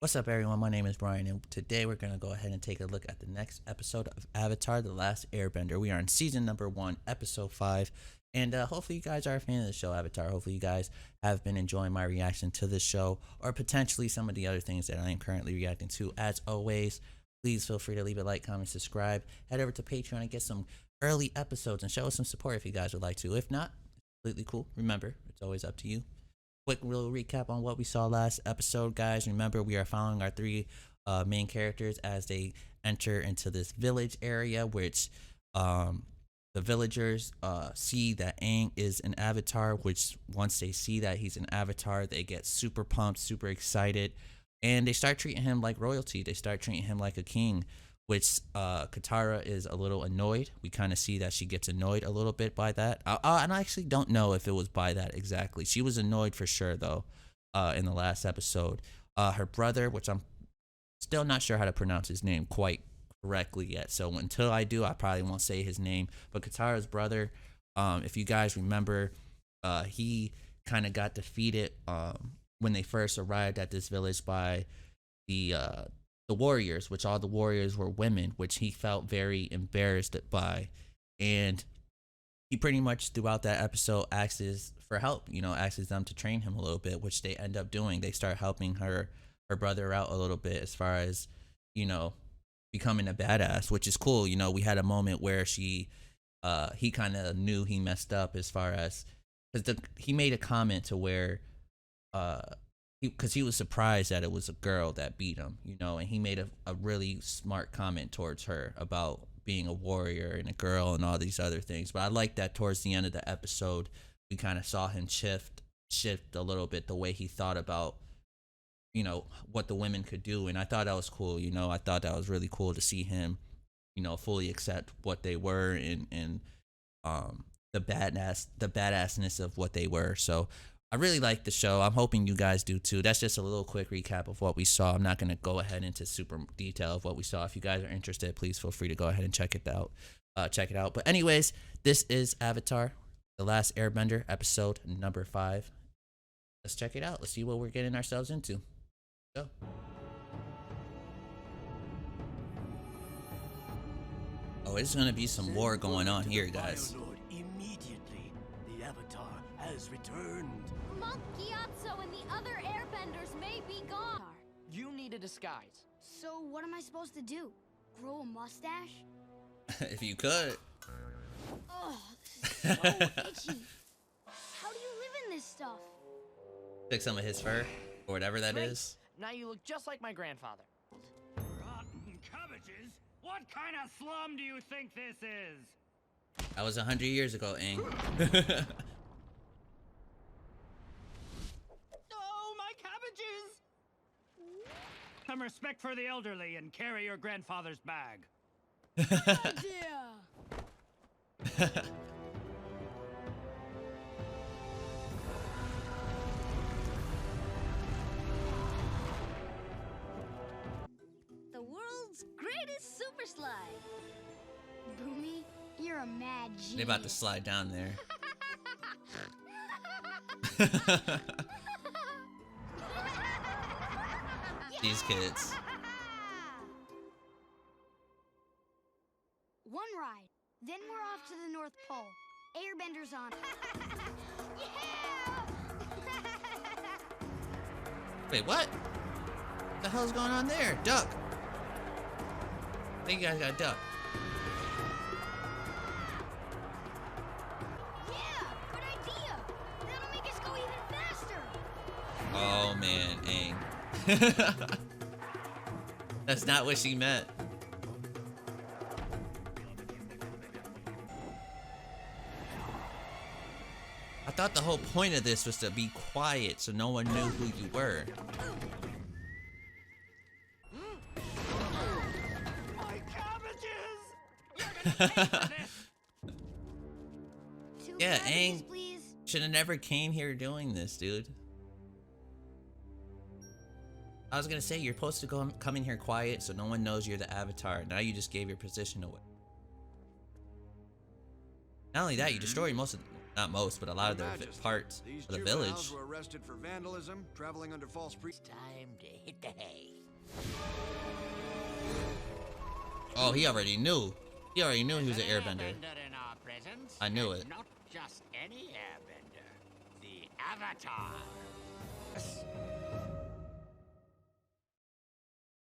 What's up, everyone? My name is Brian, and today we're going to go ahead and take a look at the next episode of Avatar The Last Airbender. We are in season number 1, episode 5, and hopefully, you guys are a fan of the show, Avatar. Hopefully, you guys have been enjoying my reaction to this show, or potentially some of the other things that I am currently reacting to. As always, please feel free to leave a like, comment, subscribe. Head over to Patreon and get some early episodes and show us some support if you guys would like to. If not, completely cool. Remember, it's always up to you. Quick little recap on what we saw last episode, guys. Remember, we are following our three main characters as they enter into this village area, which the villagers see that Aang is an avatar, which once they see that he's an avatar, they get super pumped, super excited, and they start treating him like royalty. They start treating him like a king, which Katara is a little annoyed. We kind of see that she gets annoyed a little bit by that. And I actually don't know if it was by that exactly. She was annoyed for sure, though, in the last episode. Her brother, which I'm still not sure how to pronounce his name quite correctly yet. So until I do, I probably won't say his name. But Katara's brother, if you guys remember, he kind of got defeated when they first arrived at this village by the warriors, which all the warriors were women, which he felt very embarrassed by. And he pretty much throughout that episode asks for help, asks them to train him a little bit, which they end up doing. They start helping her brother out a little bit as far as, becoming a badass, which is cool. We had a moment where he kind of knew he messed up as far as, because he made a comment to where because he was surprised that it was a girl that beat him, and he made a really smart comment towards her about being a warrior and a girl and all these other things. But I like that towards the end of the episode, we kind of saw him shift a little bit the way he thought about, what the women could do. And I thought that was cool. I thought that was really cool to see him, fully accept what they were and the badassness of what they were. So I really like the show. I'm hoping you guys do too. That's just a little quick recap of what we saw. I'm not going to go ahead into super detail of what we saw. If you guys are interested, please feel free to go ahead and check it out. But anyways, this is Avatar, The Last Airbender, episode number 5. Let's check it out. Let's see what we're getting ourselves into. Go. Oh, it's going to be some war going on here, guys. Immediately, the Avatar has returned. Monk Gyatso and the other airbenders may be gone. You need a disguise. So what am I supposed to do? Grow a mustache? If you could. Oh, this is so itchy. How do you live in this stuff? Take some of his fur, or whatever that Great. is. Now you look just like my grandfather. Rotten cabbages? What kind of slum do you think this is? That was 100 years ago, Aang. Oh, my cabbages! Some respect for the elderly and carry your grandfather's bag. Idea. The world's greatest super slide. Boomy, you're a mad genius. They about to slide down there. These kids. One ride, then we're off to the North Pole. Airbenders on. Yeah! Wait, what? What the hell's going on there? Duck. I think you guys got duck. Yeah, good idea. That'll make us go even faster. Oh man, Aang. That's not what she meant. I thought the whole point of this was to be quiet so no one knew who you were. My cabbages! You're gonna pay for this! Two Yeah, cabbages, Aang please. should have never came here doing this, dude. I was gonna say, you're supposed to come in here quiet so no one knows you're the Avatar. Now you just gave your position away. Not only that, you destroyed not most, but a lot of the parts These of the juveniles village. were arrested for vandalism, traveling under false It's time to hit the hay. Oh, he already knew. He already knew he was an airbender. In our presence, I knew and it. Not just any airbender, the Avatar.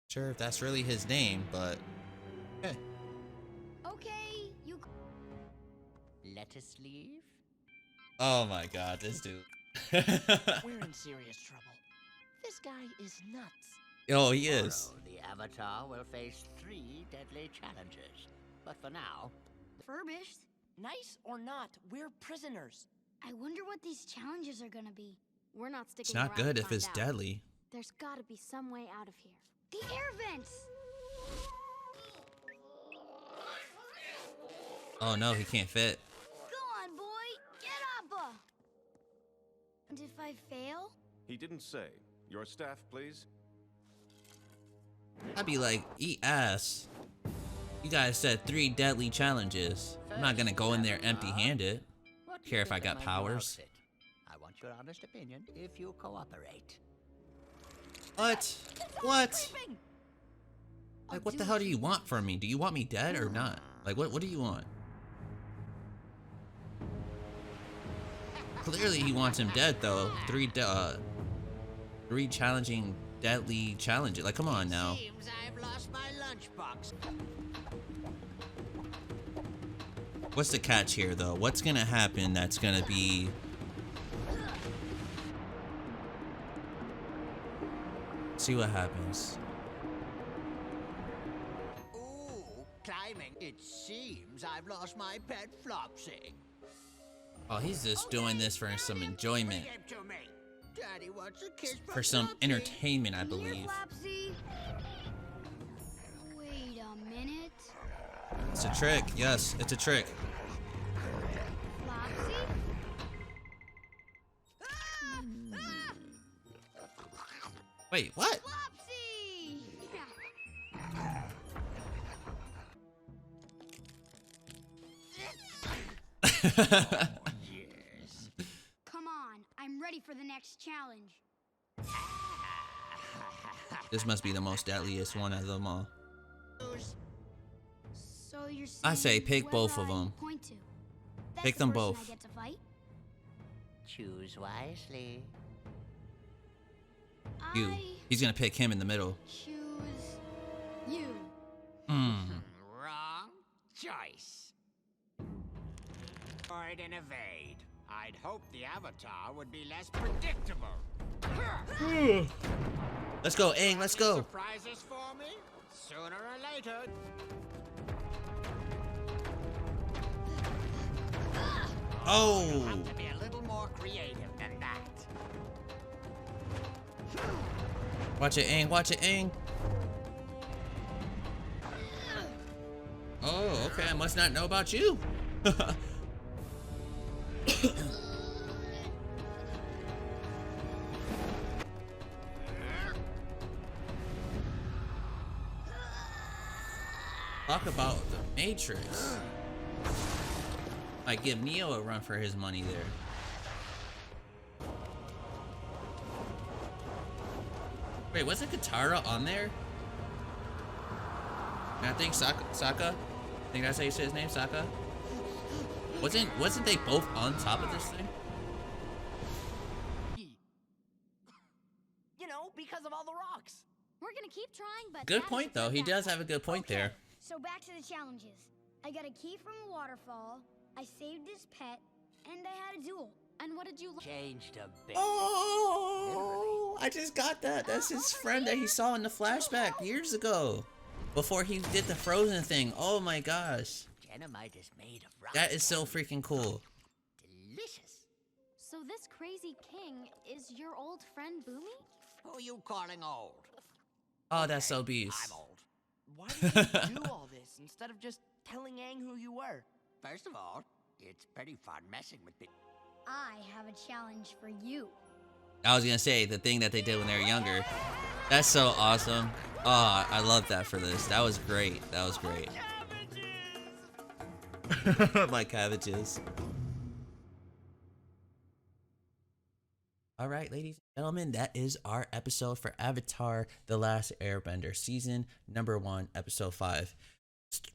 Sure, if that's really his name, but eh. Okay, you. Let us leave? Oh my god, this dude. We're in serious trouble. This guy is nuts. Oh, he is. Tomorrow, the Avatar will face 3 deadly challenges. But for now, Furbished. Nice or not, we're prisoners. I wonder what these challenges are gonna be. We're not sticking It's not around good to if find it's out. deadly. There's gotta be some way out of here. The air vents. Oh no, he can't fit. Go on, boy. Get up. And if I fail? He didn't say. Your staff, please. I'd be like, eat ass. You guys said 3 deadly challenges. I'm not gonna go in there empty-handed. what do Care you if I think got of my new powers. outfit? I want your honest opinion if you cooperate. What? What? Creeping! Like, what the hell do you want from me? Do you want me dead or not? Like, what do you want? Clearly, he wants him dead, though. 3 challenging, deadly challenges. Like, come on now. Seems I've lost my lunchbox. What's the catch here, though? What's gonna happen that's gonna be... See what happens. Ooh, climbing. It seems I've lost my pet Flopsy. Oh, he's just doing this for some enjoyment. Bring him to me. Daddy wants a kiss from For some Flopsy. entertainment, I Here, believe. Flopsy. Wait a minute. It's a trick. Yes, it's a trick. Flopsy? Wait, what? Flopsy! Yes. Come on, I'm ready for the next challenge. This must be the most deadliest one of them all. So you're saying I say pick whoever both of I them. Point to. That's Pick the them person both. I get to fight? Choose wisely. You. I He's gonna pick him in the middle. choose you. Hmm. Wrong choice. Avoid and evade. I'd hope the Avatar would be less predictable. Let's go, Aang. Let's go. Surprises for me? Sooner or later. Oh. Have to be a little more creative than that. Watch it, Aang. Watch it, Aang. Oh, okay. I must not know about you. Talk about the Matrix. Might give Neo a run for his money there. Wait, wasn't Katara on there? And I think Sokka. I think that's how you say his name, Sokka. Wasn't they both on top of this thing? You know, because of all the rocks. We're gonna keep trying, but Good Daddy point should though. find He out. does have a good point there. So back to the challenges. I got a key from a waterfall, I saved his pet, and I had a duel. And what did you learn? Changed a bit. Oh, I just got that. That's his friend that he saw in the flashback years ago. Before he did the frozen thing. Oh my gosh. Genomite is made of rock. That is so freaking cool. delicious. So this crazy king is your old friend Boomy? Who are you calling old? Oh, that's so beast. I'm old. Why did you do all this instead of just telling Aang who you were? First of all, it's pretty fun messing with me. I have a challenge for you. I was gonna say the thing that they did when they were younger. That's so awesome. Oh, I love that for this. That was great. That was great. My cabbages. All right, ladies and gentlemen, that is our episode for Avatar: The Last Airbender, season number 1, episode 5.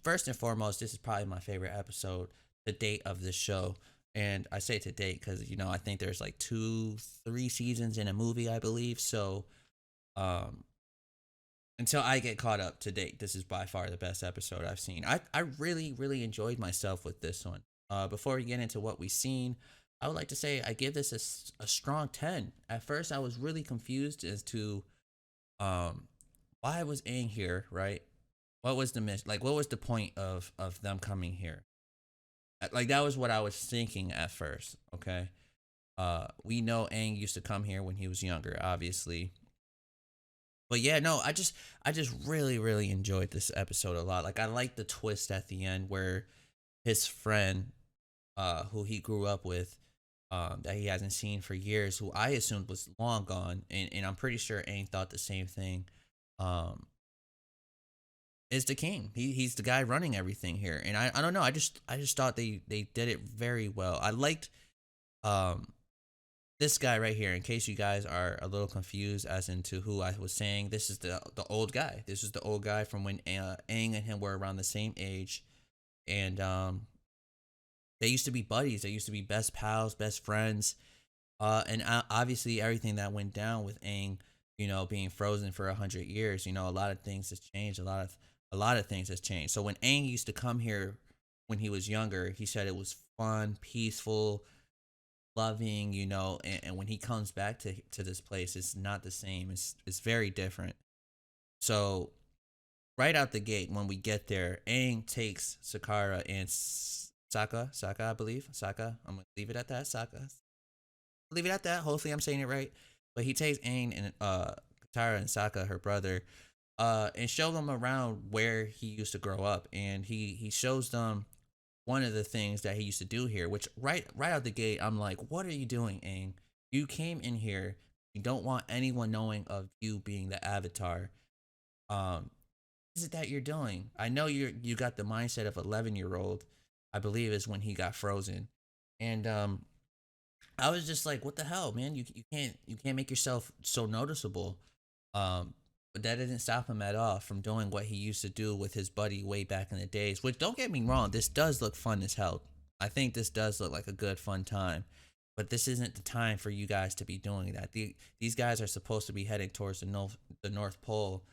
first and foremost, this is probably my favorite episode to date of this show. And I say to date because, you know, I think there's like 3 seasons in a movie, I believe. So, um, until I get caught up to date, this is by far the best episode I've seen. I really, really enjoyed myself with this one. Before we get into what we've seen, I would like to say I give this a strong 10. At first, I was really confused as to why was Aang here, right? What was the mission? Like, what was the point of them coming here? Like, that was what I was thinking at first. Okay, we know Aang used to come here when he was younger, obviously. But yeah, no, I just really, really enjoyed this episode a lot. Like, I like the twist at the end where his friend, who he grew up with, that he hasn't seen for years, who I assumed was long gone, and I'm pretty sure Aang thought the same thing. Um, is the king. He's the guy running everything here, and I don't know. I just thought they did it very well. I liked um this guy right here. In case you guys are a little confused as into who I was saying, this is the old guy. This is the old guy from when Aang and him were around the same age, and they used to be buddies. They used to be best pals, best friends. And obviously everything that went down with Aang, you know, being frozen for 100 years, you know, a lot of things has changed. A lot of things has changed. So when Aang used to come here when he was younger, he said it was fun, peaceful, loving, you know, and when he comes back to this place, it's not the same. It's very different. So right out the gate, when we get there, Aang takes Sakara and Saka, I believe. Saka. I'm gonna leave it at that. Saka. Leave it at that. Hopefully I'm saying it right. But he takes Aang and Katara and Sokka, her brother, and show them around where he used to grow up, and he shows them one of the things that he used to do here. Which right out the gate, I'm like, what are you doing, Aang? You came in here. You don't want anyone knowing of you being the Avatar. What is it that you're doing? I know you got the mindset of 11-year-old. I believe is when he got frozen, and I was just like, what the hell, man? You can't make yourself so noticeable. But that didn't stop him at all from doing what he used to do with his buddy way back in the days. Which, don't get me wrong, this does look fun as hell. I think this does look like a good fun time. But this isn't the time for you guys to be doing that. These guys are supposed to be heading towards the North Pole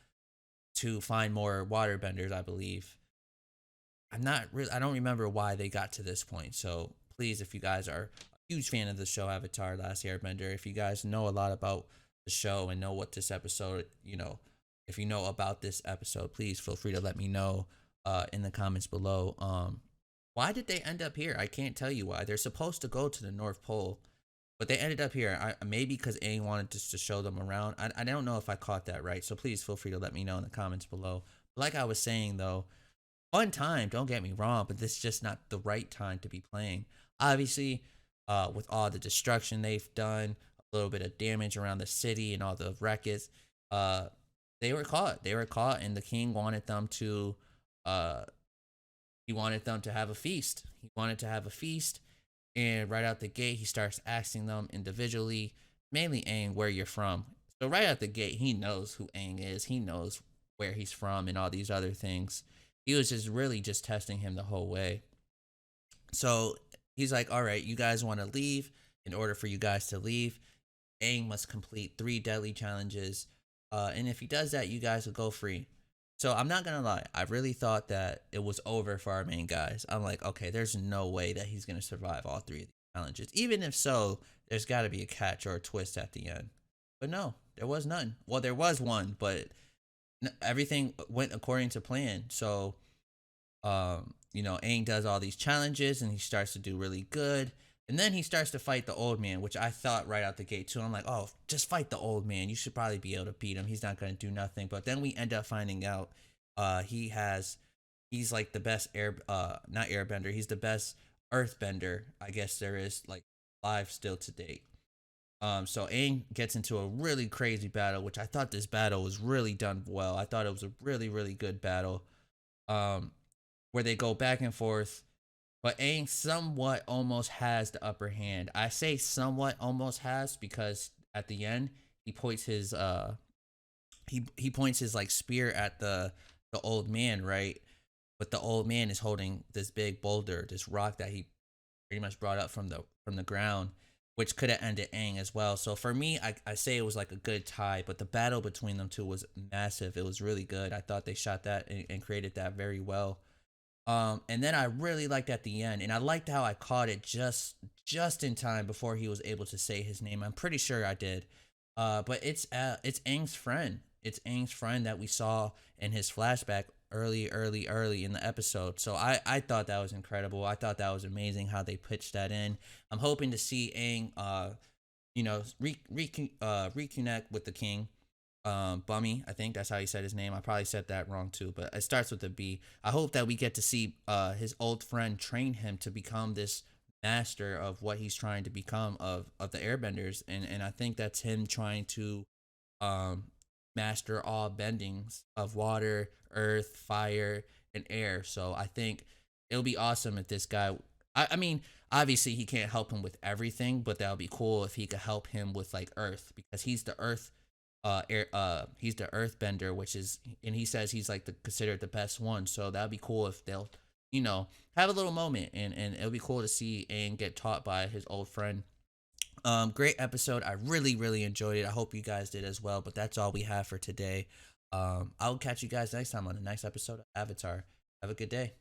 to find more waterbenders, I believe. I don't remember why they got to this point. So please, if you guys are a huge fan of the show Avatar: Last Airbender, if you guys know a lot about the show and know what this episode, you know, if you know about this episode, please feel free to let me know in the comments below. Why did they end up here? I can't tell you why. They're supposed to go to the North Pole, but they ended up here. Maybe because Aang wanted to show them around. I don't know if I caught that right. So please feel free to let me know in the comments below. Like I was saying though, fun time, don't get me wrong, but this is just not the right time to be playing. Obviously, with all the destruction they've done, a little bit of damage around the city and all the wreckage, they were caught. They were caught, and the king wanted them to, he wanted them to have a feast. He wanted to have a feast, and right out the gate, he starts asking them individually, mainly Aang, where you're from. So right out the gate, he knows who Aang is. He knows where he's from and all these other things. He was just really just testing him the whole way. So he's like, all right, you guys want to leave. In order for you guys to leave, Aang must complete 3 deadly challenges. And if he does that, you guys will go free. So I'm not going to lie. I really thought that it was over for our main guys. I'm like, okay, there's no way that he's going to survive all 3 of these challenges. Even if so, there's got to be a catch or a twist at the end. But no, there was none. Well, there was one, but everything went according to plan. So, you know, Aang does all these challenges and he starts to do really good. And then he starts to fight the old man, which I thought right out the gate too. I'm like, oh, just fight the old man. You should probably be able to beat him. He's not going to do nothing. But then we end up finding out he's like the best not airbender. He's the best earthbender, I guess there is, like, live still to date. So Aang gets into a really crazy battle, which I thought this battle was really done well. I thought it was a really, really good battle. Where they go back and forth, but Aang somewhat almost has the upper hand. I say somewhat almost has because at the end he points his he points his like spear at the old man, right? but the old man is holding this big boulder, this rock that he pretty much brought up from the ground, which could have ended Aang as well. So for me, I say it was like a good tie, but the battle between them two was massive. It was really good. I thought they shot that and created that very well. And then I really liked at the end, and I liked how I caught it just in time before he was able to say his name. I'm pretty sure I did. But it's Aang's friend. It's Aang's friend that we saw in his flashback early in the episode. So I thought that was incredible. I thought that was amazing how they pitched that in. I'm hoping to see Aang, reconnect with the king. Bummy, I think that's how he said his name. I probably said that wrong too, but it starts with a B. I hope that we get to see his old friend train him to become this master of what he's trying to become of the airbenders, and I think that's him trying to master all bendings of water, earth, fire, and air. So I think it'll be awesome if this guy, I mean, obviously he can't help him with everything, but that would be cool if he could help him with like earth, because he's the earth he's the earthbender, which is, and he says he's like considered the best one. So that'd be cool if they'll, have a little moment, and it'll be cool to see Aang get taught by his old friend. Great episode. I really enjoyed it. I hope you guys did as well. But that's all we have for today. I'll catch you guys next time on the next episode of Avatar. Have a good day.